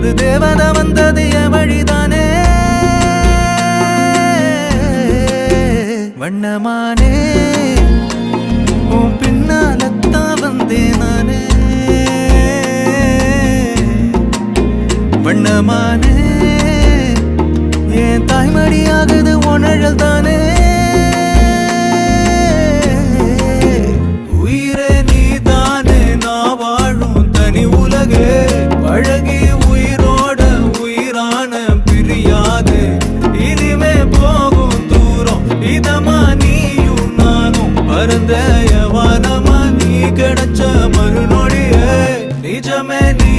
ஒரு தேவதை வந்தது என் வழிதானே வண்ணமானே உன் பின்னாலத்தான் வந்தேன் நானே வண்ணமானே என் தாய்மடியாகுது உணழல் தானே உயிரே நீ தானே நான் வாழும் தனி உலகே பழகி உயிரோட உயிரான பிரியாது இனிமே போகும் தூரம் இதமா நீயும் நானும் பரந்த வானமா நீ கிடைச்ச மறுநொடியே நிஜமே நீ